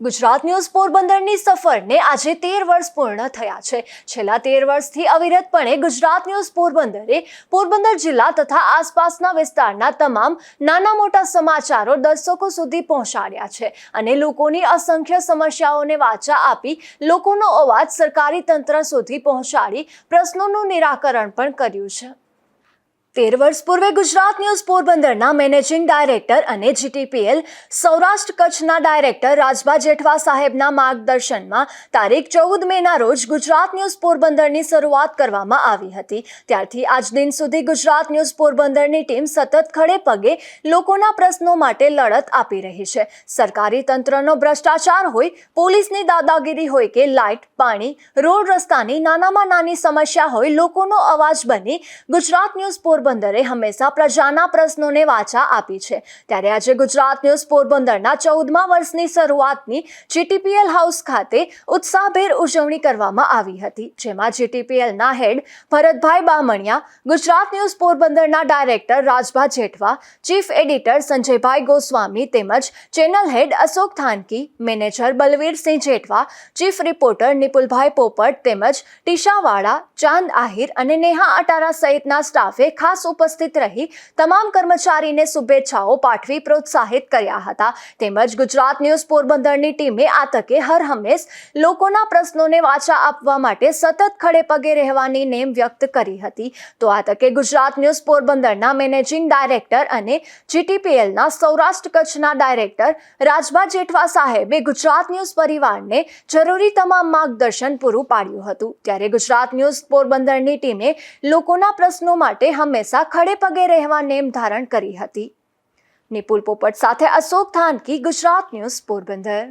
Gujarat news પોરબંદરની સફરને આજે 13 વર્ષ પૂર્ણ થયા છે। છેલ્લા 13 વર્ષથી અવિરતપણે ગુજરાત ન્યૂઝ પોરબંદરે પોરબંદર જિલ્લા તથા આસપાસના વિસ્તારના તમામ નાના મોટા સમાચારો દર્શકો સુધી પહોંચાડ્યા છે અને લોકોની અસંખ્ય સમસ્યાઓને વાચા આપી લોકોનો અવાજ સરકારી તંત્ર સુધી પહોંચાડી પ્રશ્નોનું નિરાકરણ પણ કર્યું છે। 13 વર્ષ પૂર્વે ગુજરાત ન્યૂઝ પોરબંદરના મેનેજિંગ ડાયરેક્ટર અને જીટીપીએલ સૌરાષ્ટ્ર કચ્છના ડાયરેક્ટર રાજભા જેઠવા સાહેબના માર્ગદર્શનમાં તારીખ 14 મેના રોજ ગુજરાત ન્યૂઝ પોરબંદરની શરૂઆત કરવામાં આવી હતી। ત્યારથી આજ દિન સુધી ગુજરાત ન્યૂઝ પોરબંદરની ટીમ સતત ખડે પગે લોકોના પ્રશ્નો માટે લડત આપી રહી છે। સરકારી તંત્રનો ભ્રષ્ટાચાર હોય, પોલીસની દાદાગીરી હોય કે લાઇટ, પાણી, રોડ રસ્તાની નાનામાં નાની સમસ્યા હોય, લોકોનો અવાજ બની ગુજરાત ન્યૂઝ પોરબંદરે હંમેશા પ્રજાના પ્રશ્નોને વાચા આપી છે। ત્યારે આજે ગુજરાત ન્યૂઝ પોરબંદરના 14મા વર્ષની શરૂઆતની જીટીપીએલ હાઉસ ખાતે ઉત્સાહભેર ઉજવણી કરવામાં આવી હતી, જેમાં જીટીપીએલના હેડ ભરતભાઈ બામણિયા, ગુજરાત ન્યૂઝ પોરબંદરના director Rajbha Jethwa, chief editor Sanjaybhai Goswami તેમજ channel head Ashok Thanki, manager Balvirsinh Jethwa, chief reporter Nipulbhai Popat તેમજ ટીશાવાડા, ચાંદ આહિર અને નેહા અટારા સહિતના સ્ટાફે ખાસ ઉપસ્થિત રહી તમામ કર્મચારીને શુભેચ્છાઓ પાઠવી પ્રોત્સાહિત કર્યા હતા। તેમજ ગુજરાત ન્યૂઝ પોરબંદરની ટીમે આ તકે હર હંમેશ લોકોના પ્રશ્નોને વાચા આપવા માટે સતત ખડે પગે રહેવાની નેમ વ્યક્ત કરી હતી। તો આ તકે ગુજરાત ન્યૂઝ પોરબંદરના મેનેજિંગ ડાયરેક્ટર અને જીટીપીએલના સૌરાષ્ટ્ર કચ્છના ડાયરેક્ટર રાજભા જેઠવા સાહેબે ગુજરાત ન્યૂઝ પરિવારને જરૂરી તમામ માર્ગદર્શન પૂરું પાડ્યું હતું। ત્યારે ગુજરાત ન્યૂઝ પોરબંદરની ટીમે લોકોના પ્રશ્નો માટે હંમેશા ખડે પગે રહેવા નેમ ધારણ કરી હતી। નિપુલ પોપટ સાથે અશોક થાનકી, ગુજરાત ન્યૂઝ પોરબંદર।